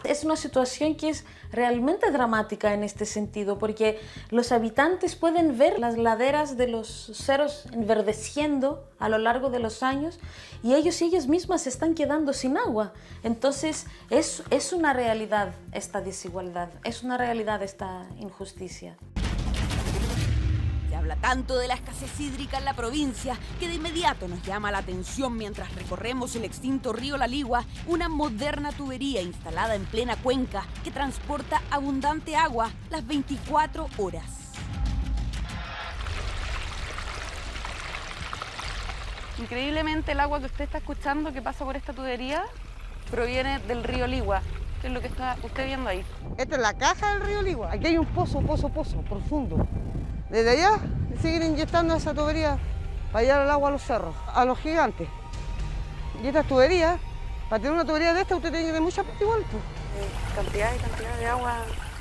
Es una situación que es realmente dramática en este sentido, porque los habitantes pueden ver las laderas de los cerros enverdeciendo a lo largo de los años y ellos y ellas mismas se están quedando sin agua. Entonces es una realidad esta desigualdad, es una realidad esta injusticia. Se habla tanto de la escasez hídrica en la provincia que de inmediato nos llama la atención mientras recorremos el extinto río La Ligua, una moderna tubería instalada en plena cuenca que transporta abundante agua las 24 horas. Increíblemente el agua que usted está escuchando que pasa por esta tubería proviene del río Ligua, que es lo que está usted viendo ahí. Esta es la caja del río Ligua. Aquí hay un pozo profundo. Desde allá siguen inyectando esa tubería para llevar el agua a los cerros, a los gigantes. Y estas tuberías, para tener una tubería de esta, usted tiene que tener mucha plata igual. Cantidad y cantidad de agua.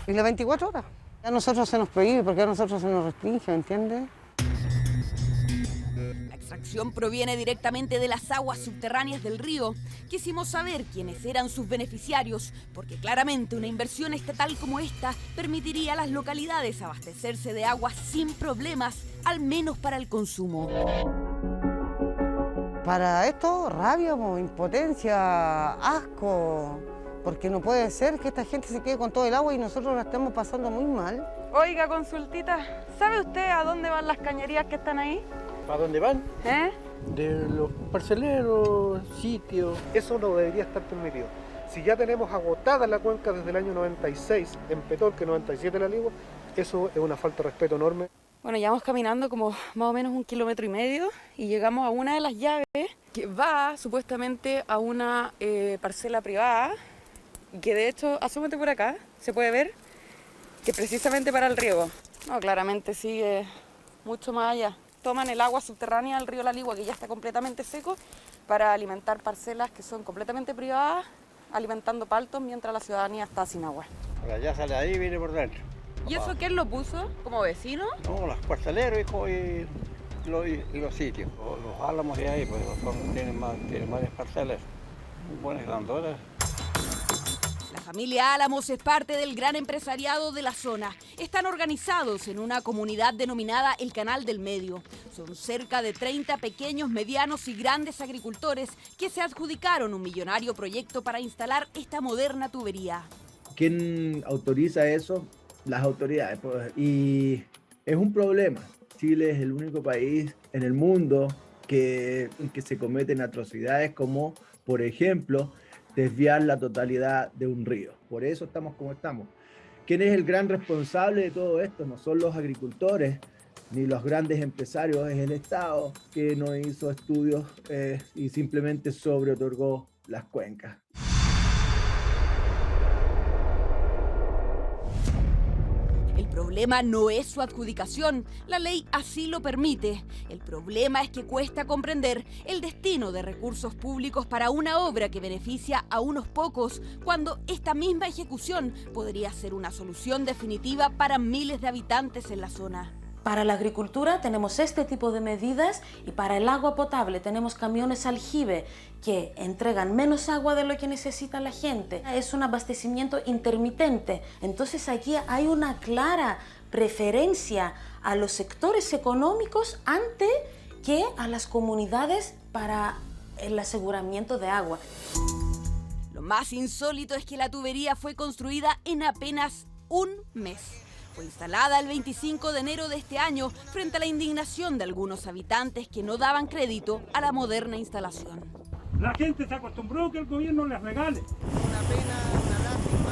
Y las 24 horas. A nosotros se nos prohíbe, porque a nosotros se nos restringe, ¿me entiendes? La extracción proviene directamente de las aguas subterráneas del río. Quisimos saber quiénes eran sus beneficiarios, porque claramente una inversión estatal como esta permitiría a las localidades abastecerse de agua sin problemas, al menos para el consumo. Para esto, rabia, impotencia, asco, porque no puede ser que esta gente se quede con todo el agua y nosotros la estamos pasando muy mal. Oiga, consultita, ¿sabe usted a dónde van las cañerías que están ahí? ¿A dónde van? De los parceleros, sitios. Eso no debería estar permitido. Si ya tenemos agotada la cuenca desde el año 96 en Petorca, 97 en La Ligua, eso es una falta de respeto enorme. Bueno, llevamos caminando como más o menos 1,5 kilómetros y llegamos a una de las llaves que va supuestamente a una parcela privada Y que de hecho, asómate por acá, se puede ver que precisamente para el riego. No, claramente sigue mucho más allá. Toman el agua subterránea del río La Ligua, que ya está completamente seco, para alimentar parcelas que son completamente privadas, alimentando paltos mientras la ciudadanía está sin agua. Por allá sale ahí y viene por dentro. ¿Y eso quién lo puso? ¿Como vecino? No, los parceleros y los sitios. Los álamos de ahí, pues tienen varias parcelas, buenas grandotas. La familia Álamos es parte del gran empresariado de la zona. Están organizados en una comunidad denominada el Canal del Medio. Son cerca de 30 pequeños, medianos y grandes agricultores que se adjudicaron un millonario proyecto para instalar esta moderna tubería. ¿Quién autoriza eso? Las autoridades. Y es un problema. Chile es el único país en el mundo que se cometen atrocidades como, por ejemplo, desviar la totalidad de un río. Por eso estamos como estamos. ¿Quién es el gran responsable de todo esto? No son los agricultores ni los grandes empresarios, es el Estado que no hizo estudios y simplemente sobreotorgó las cuencas. El problema no es su adjudicación, la ley así lo permite. El problema es que cuesta comprender el destino de recursos públicos para una obra que beneficia a unos pocos, cuando esta misma ejecución podría ser una solución definitiva para miles de habitantes en la zona. Para la agricultura tenemos este tipo de medidas y para el agua potable tenemos camiones aljibe que entregan menos agua de lo que necesita la gente. Es un abastecimiento intermitente. Entonces aquí hay una clara preferencia a los sectores económicos antes que a las comunidades para el aseguramiento de agua. Lo más insólito es que la tubería fue construida en apenas un mes. Fue instalada el 25 de enero de este año frente a la indignación de algunos habitantes que no daban crédito a la moderna instalación. La gente se acostumbró a que el gobierno les regale. Una pena, una lástima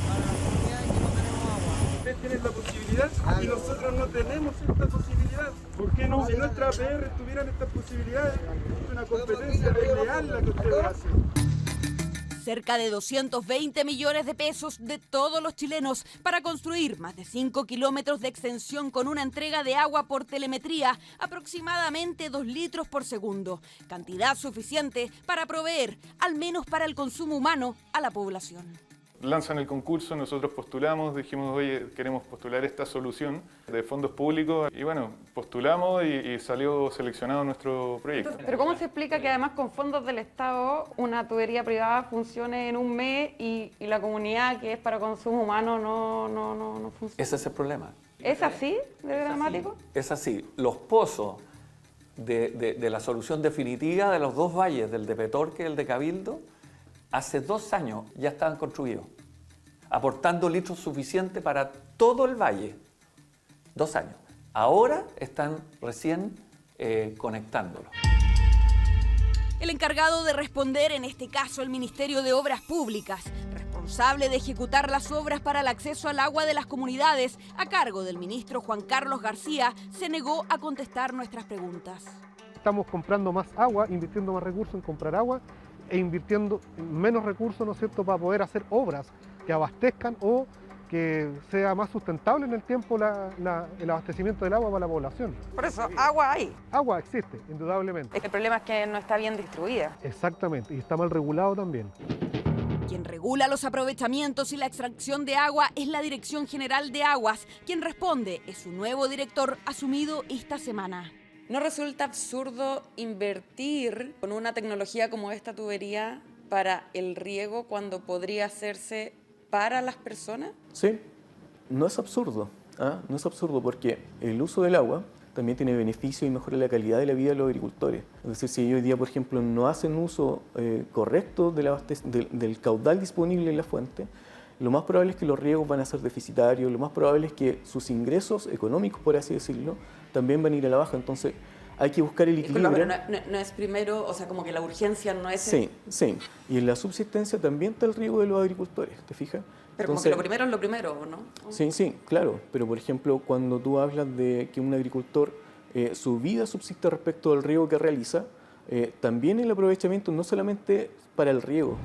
para la comunidad que no tenemos agua. Ustedes tienen la posibilidad y nosotros no tenemos esta posibilidad. ¿Por qué no? Si nuestra APR tuvieran estas posibilidades, es una competencia desleal la que ustedes hacen. Cerca de 220 millones de pesos de todos los chilenos para construir más de 5 kilómetros de extensión con una entrega de agua por telemetría, aproximadamente 2 litros por segundo, cantidad suficiente para proveer, al menos para el consumo humano, a la población. Lanzan el concurso, nosotros postulamos, dijimos, oye, queremos postular esta solución de fondos públicos y bueno, postulamos y salió seleccionado nuestro proyecto. Pero ¿cómo se explica que además con fondos del Estado una tubería privada funcione en un mes y la comunidad que es para consumo humano no funciona? Ese es el problema. ¿Es así de dramático? Es así. Los pozos de la solución definitiva de los dos valles, del de Petorca y el de Cabildo, hace 2 años ya estaban construidos, aportando litros suficientes para todo el valle. 2 años. Ahora están recién conectándolo. El encargado de responder, en este caso el Ministerio de Obras Públicas, responsable de ejecutar las obras para el acceso al agua de las comunidades, a cargo del ministro Juan Carlos García, se negó a contestar nuestras preguntas. Estamos comprando más agua, invirtiendo más recursos en comprar agua e invirtiendo menos recursos, ¿no es cierto?, para poder hacer obras que abastezcan o que sea más sustentable en el tiempo el abastecimiento del agua para la población. Por eso, agua hay. Agua existe, indudablemente. El problema es que no está bien distribuida. Exactamente, y está mal regulado también. Quien regula los aprovechamientos y la extracción de agua es la Dirección General de Aguas. Quien responde es su nuevo director, asumido esta semana. ¿No resulta absurdo invertir con una tecnología como esta tubería para el riego cuando podría hacerse para las personas? Sí, no es absurdo. No es absurdo porque el uso del agua también tiene beneficio y mejora la calidad de la vida de los agricultores. Es decir, si ellos hoy día, por ejemplo, no hacen uso correcto del caudal disponible en la fuente, lo más probable es que los riegos van a ser deficitarios, lo más probable es que sus ingresos económicos, por así decirlo, también van a ir a la baja. Entonces hay que buscar el equilibrio. Pero no es primero, o sea, como que la urgencia no es... Sí, sí. Y en la subsistencia también está el riego de los agricultores, ¿te fijas? Pero entonces, como que lo primero es lo primero, ¿no? Sí, sí, claro. Pero, por ejemplo, cuando tú hablas de que un agricultor, su vida subsiste respecto al riego que realiza, también el aprovechamiento no solamente para el riego.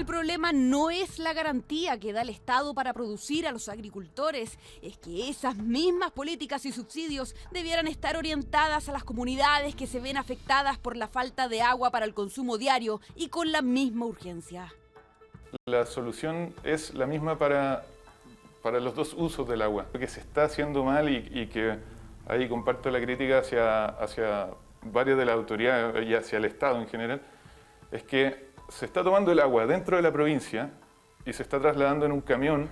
El problema no es la garantía que da el Estado para producir a los agricultores, es que esas mismas políticas y subsidios debieran estar orientadas a las comunidades que se ven afectadas por la falta de agua para el consumo diario y con la misma urgencia. La solución es la misma para los dos usos del agua. Lo que se está haciendo mal y que ahí comparto la crítica hacia varias de las autoridades y hacia el Estado en general, es que se está tomando el agua dentro de la provincia y se está trasladando en un camión,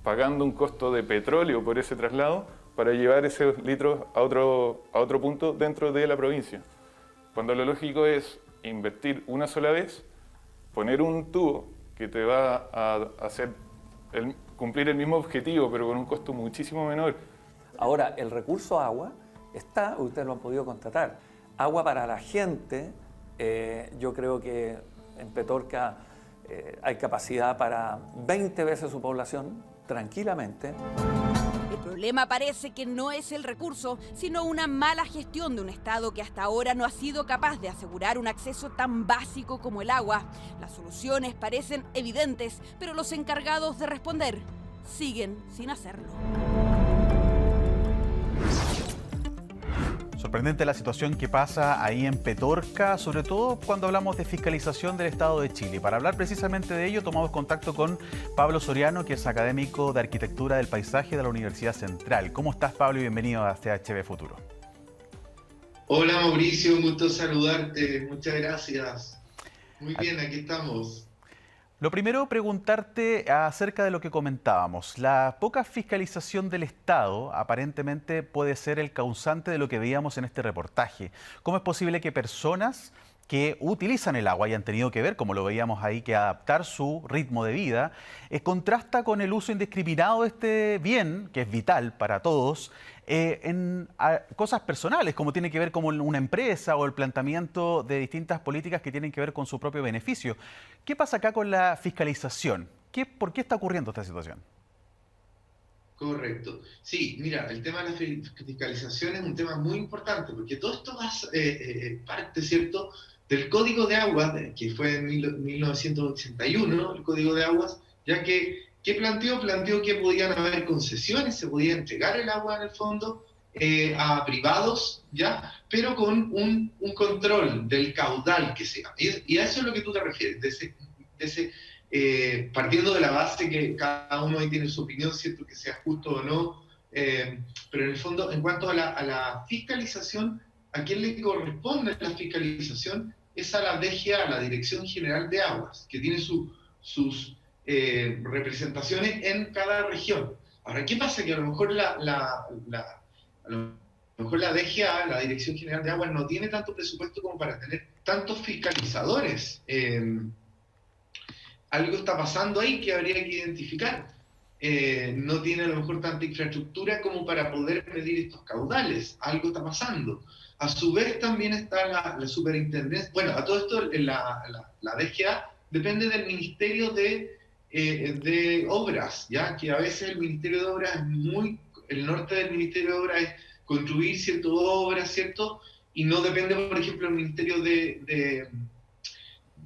pagando un costo de petróleo por ese traslado para llevar esos litros a otro punto dentro de la provincia. Cuando lo lógico es invertir una sola vez, poner un tubo que te va a hacer cumplir el mismo objetivo, pero con un costo muchísimo menor. Ahora, el recurso agua está, ustedes lo han podido constatar, agua para la gente, yo creo que en Petorca hay capacidad para 20 veces su población, tranquilamente. El problema parece que no es el recurso, sino una mala gestión de un Estado que hasta ahora no ha sido capaz de asegurar un acceso tan básico como el agua. Las soluciones parecen evidentes, pero los encargados de responder siguen sin hacerlo. Sorprendente la situación que pasa ahí en Petorca, sobre todo cuando hablamos de fiscalización del Estado de Chile. Para hablar precisamente de ello, tomamos contacto con Pablo Soriano, que es académico de Arquitectura del Paisaje de la Universidad Central. ¿Cómo estás, Pablo? Y bienvenido a CHB Futuro. Hola, Mauricio, un gusto saludarte. Muchas gracias. Muy bien, aquí estamos. Lo primero, preguntarte acerca de lo que comentábamos. La poca fiscalización del Estado aparentemente puede ser el causante de lo que veíamos en este reportaje. ¿Cómo es posible que personas que utilizan el agua y han tenido que ver, como lo veíamos ahí, que adaptar su ritmo de vida, contrasta con el uso indiscriminado de este bien, que es vital para todos, en cosas personales, como tiene que ver con una empresa o el planteamiento de distintas políticas que tienen que ver con su propio beneficio? ¿Qué pasa acá con la fiscalización? ¿Por qué está ocurriendo esta situación? Correcto. Sí, mira, el tema de la fiscalización es un tema muy importante, porque todo esto parte, ¿cierto?, del Código de Aguas, que fue en 1981, el Código de Aguas, ya que ¿qué planteó? Planteó que podían haber concesiones, se podía entregar el agua en el fondo a privados, ¿ya? Pero con un control del caudal que sea. Y a eso es lo que tú te refieres, partiendo de la base que cada uno ahí tiene su opinión, ¿cierto?, que sea justo o no, pero en el fondo, en cuanto a la fiscalización, ¿a quién le corresponde la fiscalización? Es a la DGA, a la Dirección General de Aguas, que tiene sus representaciones en cada región. Ahora, ¿qué pasa? Que a lo mejor la DGA, la Dirección General de Aguas, no tiene tanto presupuesto como para tener tantos fiscalizadores. Algo está pasando ahí que habría que identificar. No tiene a lo mejor tanta infraestructura como para poder medir estos caudales. Algo está pasando. A su vez también está la superintendencia. Bueno, a todo esto la DGA depende del Ministerio de Obras, ya que a veces el Ministerio de Obras el norte del Ministerio de Obras es construir ciertas obras, ¿cierto? Y no depende, por ejemplo, del Ministerio de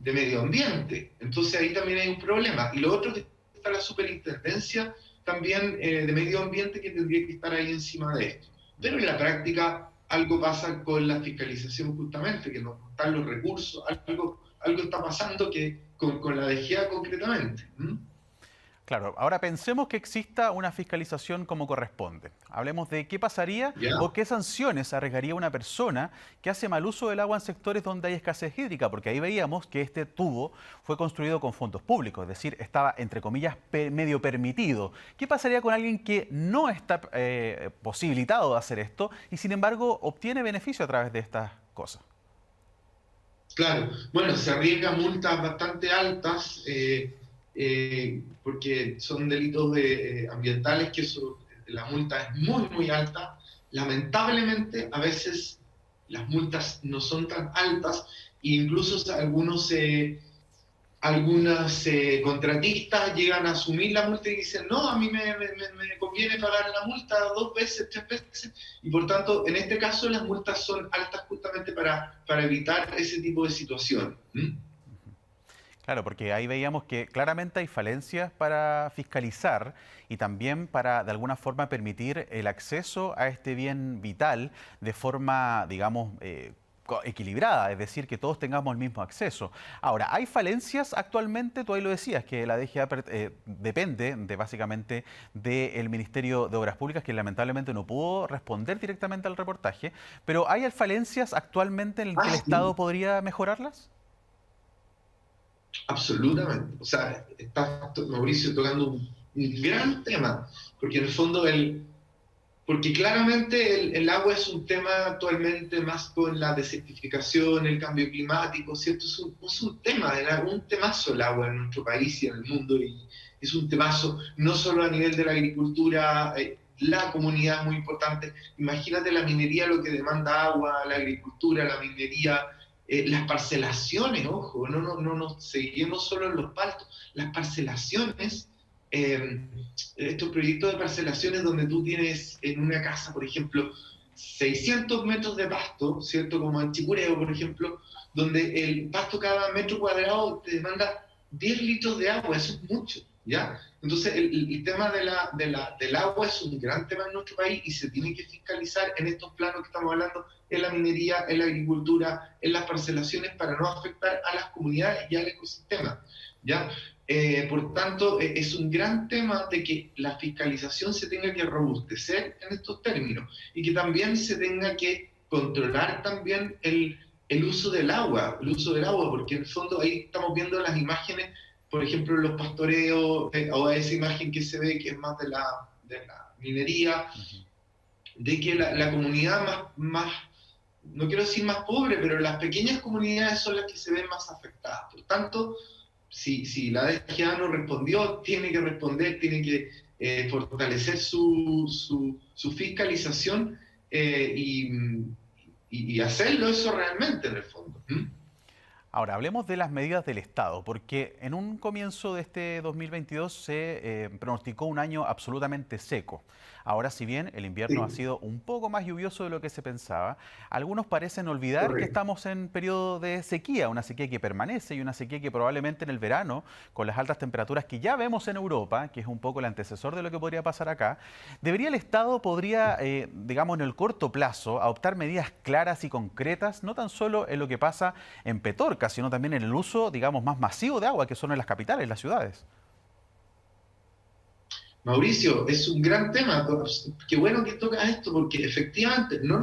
Medio Ambiente. Entonces ahí también hay un problema. Y lo otro que está la superintendencia también de Medio Ambiente, que tendría que estar ahí encima de esto. Pero en la práctica algo pasa con la fiscalización justamente, que no están los recursos, algo está pasando con la DGA concretamente. Claro, ahora pensemos que exista una fiscalización como corresponde. Hablemos de qué pasaría o qué sanciones arriesgaría una persona que hace mal uso del agua en sectores donde hay escasez hídrica, porque ahí veíamos que este tubo fue construido con fondos públicos, es decir, estaba, entre comillas, medio permitido. ¿Qué pasaría con alguien que no está posibilitado de hacer esto y, sin embargo, obtiene beneficio a través de estas cosas? Claro, bueno, se arriesgan multas bastante altas, porque son delitos ambientales, que la multa es muy, muy alta. Lamentablemente, a veces las multas no son tan altas, e incluso algunas contratistas llegan a asumir la multa y dicen, no, a mí me conviene pagar la multa 2 veces, 3 veces, y por tanto, en este caso las multas son altas justamente para evitar ese tipo de situación. Claro, porque ahí veíamos que claramente hay falencias para fiscalizar y también para, de alguna forma, permitir el acceso a este bien vital de forma, digamos, equilibrada, es decir, que todos tengamos el mismo acceso. Ahora, hay falencias actualmente, tú ahí lo decías, que la DGA depende básicamente del Ministerio de Obras Públicas, que lamentablemente no pudo responder directamente al reportaje, pero ¿hay falencias actualmente en las que el Estado podría mejorarlas? Absolutamente. O sea, está Mauricio tocando un gran tema, porque en el fondo porque claramente el agua es un tema actualmente más con la desertificación, el cambio climático, ¿cierto? Es un tema, un temazo el agua en nuestro país y en el mundo, y es un temazo no solo a nivel de la agricultura, la comunidad es muy importante. Imagínate la minería, lo que demanda agua, la agricultura, la minería, las parcelaciones, ojo, no nos seguimos solo en los pastos, las parcelaciones, estos proyectos de parcelaciones donde tú tienes en una casa, por ejemplo, 600 metros de pasto, ¿cierto? Como en Chicureo, por ejemplo, donde el pasto cada metro cuadrado te demanda 10 litros de agua, eso es mucho, ¿ya? Entonces el tema del agua es un gran tema en nuestro país y se tiene que fiscalizar en estos planos que estamos hablando, en la minería, en la agricultura, en las parcelaciones, para no afectar a las comunidades y al ecosistema, ¿ya? Por tanto, es un gran tema de que la fiscalización se tenga que robustecer en estos términos y que también se tenga que controlar también el uso del agua, porque en el fondo ahí estamos viendo las imágenes, por ejemplo, los pastoreos, o esa imagen que se ve que es más de la minería, de que la comunidad más, no quiero decir más pobre, pero las pequeñas comunidades son las que se ven más afectadas. Por tanto, si la DGA no respondió, tiene que responder, tiene que fortalecer su fiscalización y hacerlo eso realmente en el fondo. Ahora, hablemos de las medidas del Estado, porque en un comienzo de este 2022 se pronosticó un año absolutamente seco. Ahora, si bien el invierno ha sido un poco más lluvioso de lo que se pensaba, algunos parecen olvidar que estamos en periodo de sequía, una sequía que permanece y una sequía que probablemente en el verano, con las altas temperaturas que ya vemos en Europa, que es un poco el antecesor de lo que podría pasar acá, el Estado podría, digamos, en el corto plazo, adoptar medidas claras y concretas, no tan solo en lo que pasa en Petorca, sino también en el uso, digamos, más masivo de agua, que son en las capitales, las ciudades. Mauricio, es un gran tema. Qué bueno que tocas esto, porque efectivamente no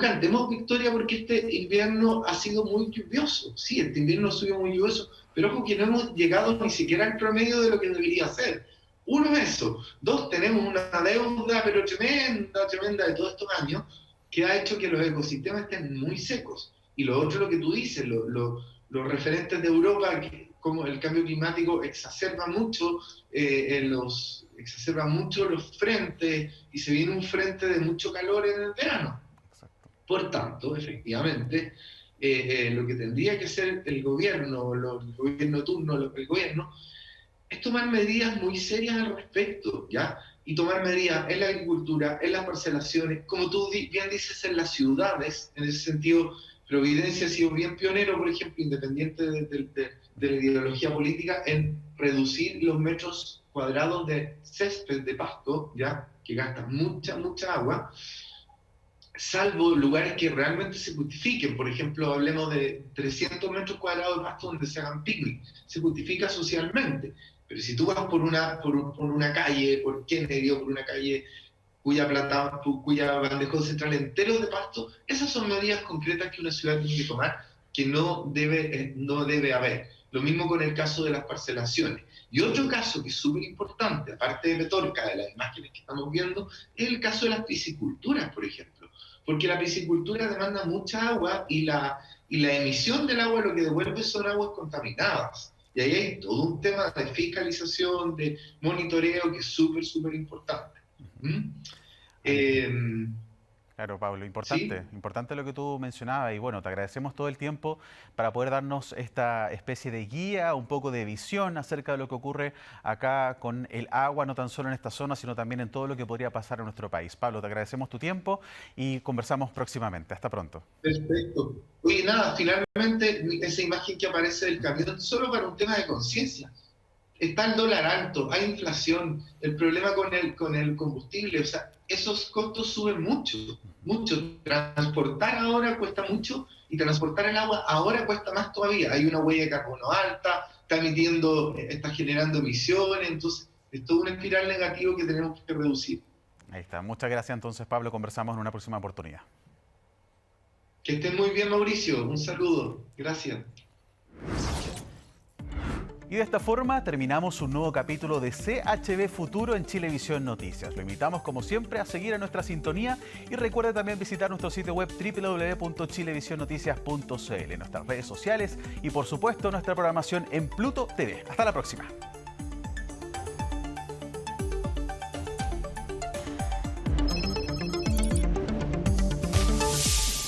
cantemos victoria porque este invierno ha sido muy lluvioso. Sí, este invierno ha sido muy lluvioso, pero ojo que no hemos llegado ni siquiera al promedio de lo que debería ser. Uno es eso. Dos, tenemos una deuda, pero tremenda de todos estos años, que ha hecho que los ecosistemas estén muy secos. Y lo otro, lo que tú dices, los referentes de Europa, que como el cambio climático exacerba mucho los frentes y se viene un frente de mucho calor en el verano. Por tanto, efectivamente, lo que tendría que hacer el gobierno es tomar medidas muy serias al respecto, ¿ya? Y tomar medidas en la agricultura, en las parcelaciones, como tú bien dices, en las ciudades. En ese sentido, Providencia ha sido bien pionero, por ejemplo, independiente de la ideología política, en reducir los metros cuadrados de césped, de pasto, ¿ya? Que gastan mucha agua, salvo lugares que realmente se justifiquen. Por ejemplo, hablemos de 300 metros cuadrados de pasto donde se hagan picnic. Se justifica socialmente. Pero si tú vas por una calle, por Kennedy, o por una calle cuya bandejón central entero de pasto, esas son medidas concretas que una ciudad tiene que tomar, que no debe haber. Lo mismo con el caso de las parcelaciones. Y otro caso que es súper importante, aparte de Petorca, de las imágenes que estamos viendo, es el caso de las pisciculturas, por ejemplo. Porque la piscicultura demanda mucha agua y la emisión del agua lo que devuelve son aguas contaminadas. Y ahí hay todo un tema de fiscalización, de monitoreo, que es súper importante. Claro, Pablo, importante lo que tú mencionabas y bueno, te agradecemos todo el tiempo para poder darnos esta especie de guía, un poco de visión acerca de lo que ocurre acá con el agua, no tan solo en esta zona, sino también en todo lo que podría pasar en nuestro país. Pablo, te agradecemos tu tiempo y conversamos próximamente. Hasta pronto. Perfecto. Oye, nada, finalmente esa imagen que aparece del camión, solo para un tema de conciencia. Está el dólar alto, hay inflación, el problema con el combustible, o sea, esos costos suben mucho. Transportar ahora cuesta mucho y transportar el agua ahora cuesta más todavía. Hay una huella de carbono alta, está generando emisiones, entonces es todo una espiral negativa que tenemos que reducir. Ahí está. Muchas gracias entonces, Pablo. Conversamos en una próxima oportunidad. Que estén muy bien, Mauricio. Un saludo. Gracias. Y de esta forma terminamos un nuevo capítulo de CHB Futuro en Chilevisión Noticias. Lo invitamos como siempre a seguir a nuestra sintonía y recuerde también visitar nuestro sitio web www.chilevisionnoticias.cl, nuestras redes sociales y por supuesto nuestra programación en Pluto TV. Hasta la próxima.